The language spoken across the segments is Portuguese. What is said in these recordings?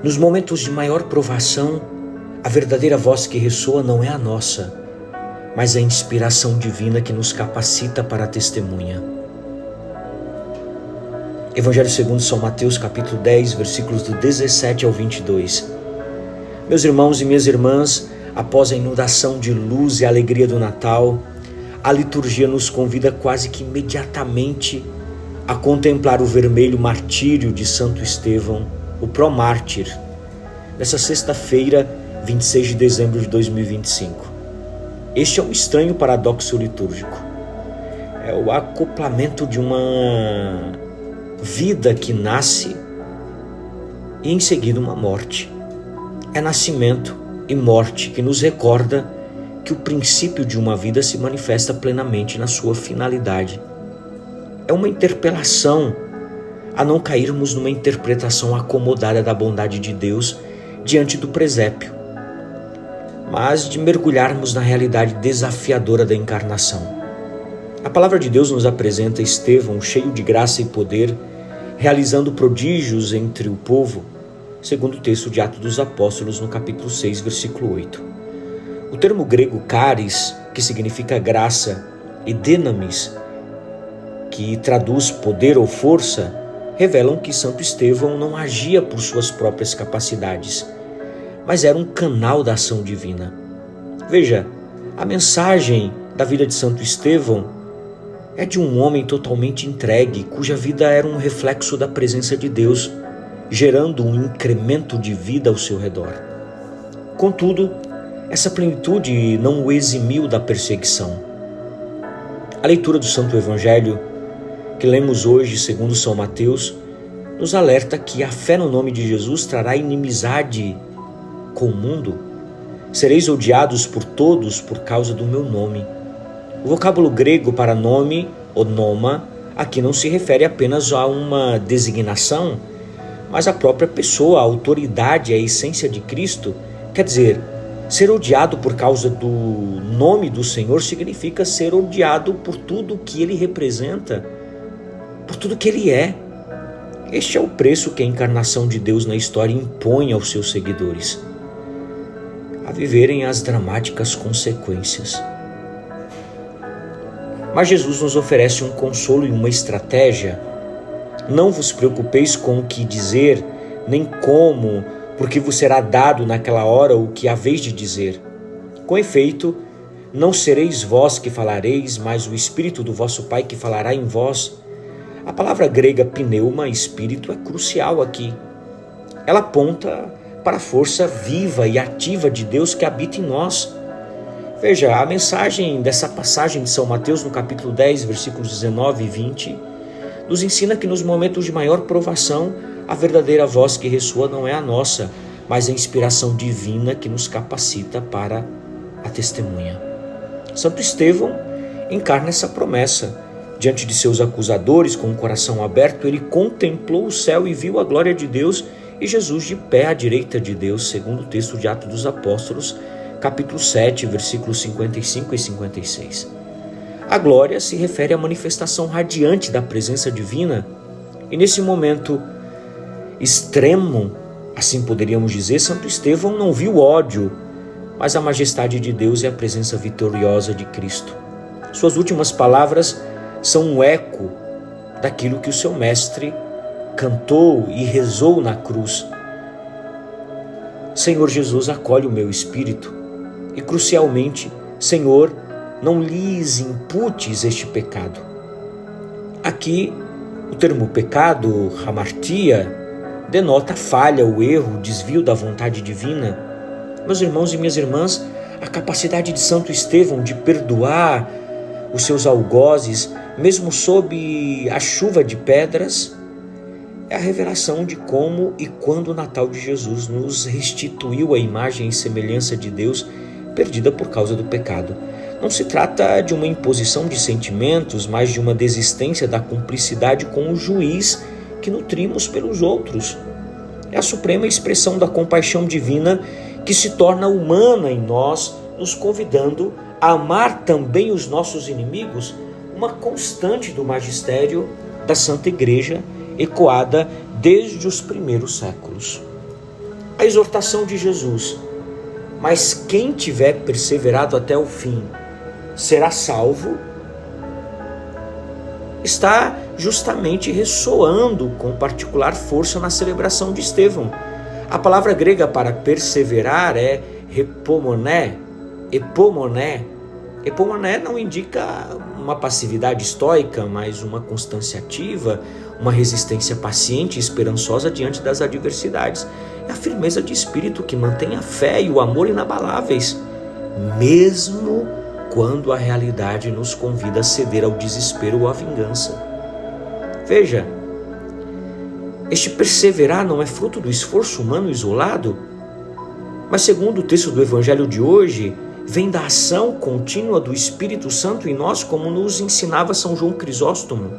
Nos momentos de maior provação, a verdadeira voz que ressoa não é a nossa, mas a inspiração divina que nos capacita para a testemunha. Evangelho segundo São Mateus, capítulo 10, versículos do 17 ao 22. Meus irmãos e minhas irmãs, após a inundação de luz e alegria do Natal, a liturgia nos convida quase que imediatamente a contemplar o vermelho martírio de Santo Estevão, o pró-mártir, nessa sexta-feira, 26 de dezembro de 2025. Este é um estranho paradoxo litúrgico. É o acoplamento de uma vida que nasce e em seguida uma morte. É nascimento e morte que nos recorda que o princípio de uma vida se manifesta plenamente na sua finalidade. É uma interpelação a não cairmos numa interpretação acomodada da bondade de Deus diante do presépio, mas de mergulharmos na realidade desafiadora da encarnação. A palavra de Deus nos apresenta Estevão cheio de graça e poder, realizando prodígios entre o povo, segundo o texto de Atos dos Apóstolos, no capítulo 6, versículo 8. O termo grego charis, que significa graça, e dynamis, que traduz poder ou força, revelam que Santo Estevão não agia por suas próprias capacidades, mas era um canal da ação divina. Veja, a mensagem da vida de Santo Estevão é de um homem totalmente entregue, cuja vida era um reflexo da presença de Deus, gerando um incremento de vida ao seu redor. Contudo, essa plenitude não o eximiu da perseguição. A leitura do Santo Evangelho, que lemos hoje, segundo São Mateus, nos alerta que a fé no nome de Jesus trará inimizade com o mundo. Sereis odiados por todos por causa do meu nome. O vocábulo grego para nome, onoma, aqui não se refere apenas a uma designação, mas à própria pessoa, a autoridade, a essência de Cristo. Quer dizer, ser odiado por causa do nome do Senhor significa ser odiado por tudo que Ele representa, por tudo que Ele é. Este é o preço que a encarnação de Deus na história impõe aos seus seguidores, a viverem as dramáticas consequências. Mas Jesus nos oferece um consolo e uma estratégia. Não vos preocupeis com o que dizer, nem como, porque vos será dado naquela hora o que haveis de dizer. Com efeito, não sereis vós que falareis, mas o Espírito do vosso Pai que falará em vós. A palavra grega pneuma, espírito, é crucial aqui. Ela aponta para a força viva e ativa de Deus que habita em nós. Veja, a mensagem dessa passagem de São Mateus, no capítulo 10, versículos 19 e 20, nos ensina que nos momentos de maior provação, a verdadeira voz que ressoa não é a nossa, mas a inspiração divina que nos capacita para a testemunha. Santo Estevão encarna essa promessa. Diante de seus acusadores, com o coração aberto, ele contemplou o céu e viu a glória de Deus e Jesus de pé à direita de Deus, segundo o texto de Atos dos Apóstolos, capítulo 7, versículos 55 e 56. A glória se refere à manifestação radiante da presença divina, e nesse momento extremo, assim poderíamos dizer, Santo Estevão não viu ódio, mas a majestade de Deus e a presença vitoriosa de Cristo. Suas últimas palavras são um eco daquilo que o seu mestre cantou e rezou na cruz. Senhor Jesus, acolhe o meu espírito e, crucialmente, Senhor, não lhes imputes este pecado. Aqui, o termo pecado, hamartia, denota a falha, o erro, o desvio da vontade divina. Meus irmãos e minhas irmãs, a capacidade de Santo Estevão de perdoar os seus algozes, mesmo sob a chuva de pedras, é a revelação de como e quando o Natal de Jesus nos restituiu a imagem e semelhança de Deus perdida por causa do pecado. Não se trata de uma imposição de sentimentos, mas de uma desistência da cumplicidade com o juiz que nutrimos pelos outros. É a suprema expressão da compaixão divina que se torna humana em nós, nos convidando a amar também os nossos inimigos, uma constante do magistério da Santa Igreja, ecoada desde os primeiros séculos. a exortação de Jesus: mas quem tiver perseverado até o fim será salvo, está justamente ressoando com particular força na celebração de Estevão. A palavra grega para perseverar é epomoné. Epomoné não indica uma passividade estoica, mas uma constância ativa, uma resistência paciente e esperançosa diante das adversidades. É a firmeza de espírito que mantém a fé e o amor inabaláveis, mesmo quando a realidade nos convida a ceder ao desespero ou à vingança. Veja, este perseverar não é fruto do esforço humano isolado, mas segundo o texto do Evangelho de hoje, vem da ação contínua do Espírito Santo em nós, como nos ensinava São João Crisóstomo,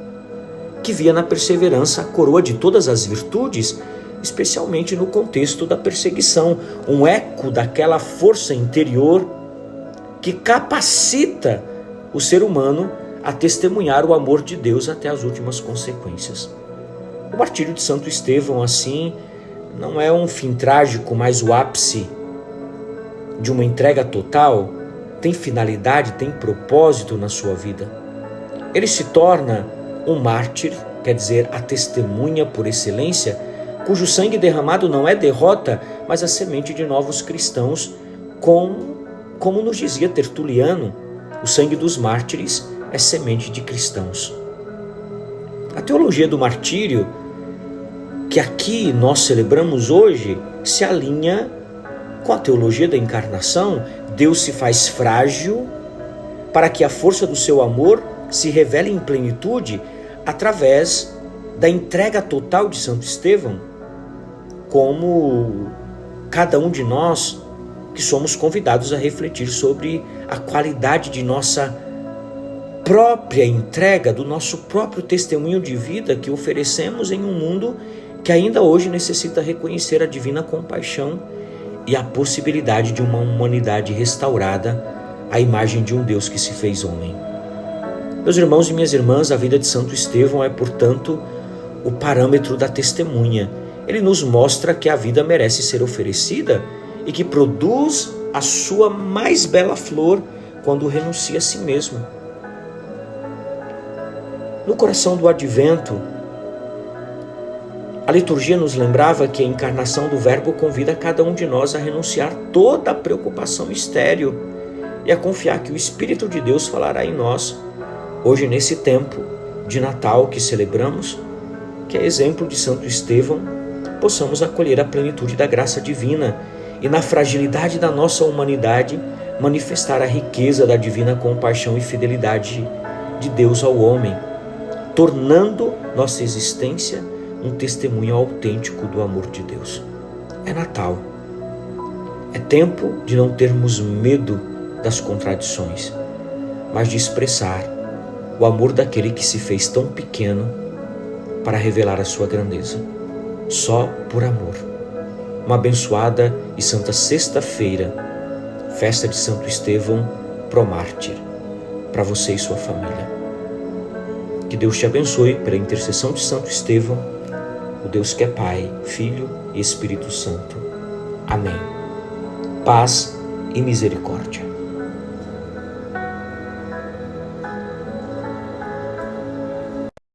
que via na perseverança a coroa de todas as virtudes, especialmente no contexto da perseguição, um eco daquela força interior que capacita o ser humano a testemunhar o amor de Deus até as últimas consequências. O martírio de Santo Estevão, assim, não é um fim trágico, mas o ápice de uma entrega total, tem finalidade, tem propósito na sua vida. Ele se torna um mártir, quer dizer, a testemunha por excelência, cujo sangue derramado não é derrota, mas a semente de novos cristãos, como nos dizia Tertuliano, o sangue dos mártires é semente de cristãos. A teologia do martírio, que aqui nós celebramos hoje, se alinha com a teologia da encarnação. Deus se faz frágil para que a força do seu amor se revele em plenitude através da entrega total de Santo Estevão, como cada um de nós que somos convidados a refletir sobre a qualidade de nossa própria entrega, do nosso próprio testemunho de vida que oferecemos em um mundo que ainda hoje necessita reconhecer a divina compaixão e a possibilidade de uma humanidade restaurada à imagem de um Deus que se fez homem. Meus irmãos e minhas irmãs, a vida de Santo Estevão é, portanto, o parâmetro da testemunha. Ele nos mostra que a vida merece ser oferecida e que produz a sua mais bela flor quando renuncia a si mesmo. No coração do Advento, a liturgia nos lembrava que a encarnação do Verbo convida cada um de nós a renunciar toda a preocupação estéril e a confiar que o Espírito de Deus falará em nós. Hoje, nesse tempo de Natal que celebramos, que é exemplo de Santo Estevão, possamos acolher a plenitude da graça divina e, na fragilidade da nossa humanidade, manifestar a riqueza da divina compaixão e fidelidade de Deus ao homem, tornando nossa existência um testemunho autêntico do amor de Deus. É Natal. É tempo de não termos medo das contradições, mas de expressar o amor daquele que se fez tão pequeno para revelar a sua grandeza. Só por amor. Uma abençoada e santa sexta-feira, festa de Santo Estevão, promártir, para você e sua família. Que Deus te abençoe pela intercessão de Santo Estevão, o Deus que é Pai, Filho e Espírito Santo. Amém. Paz e misericórdia.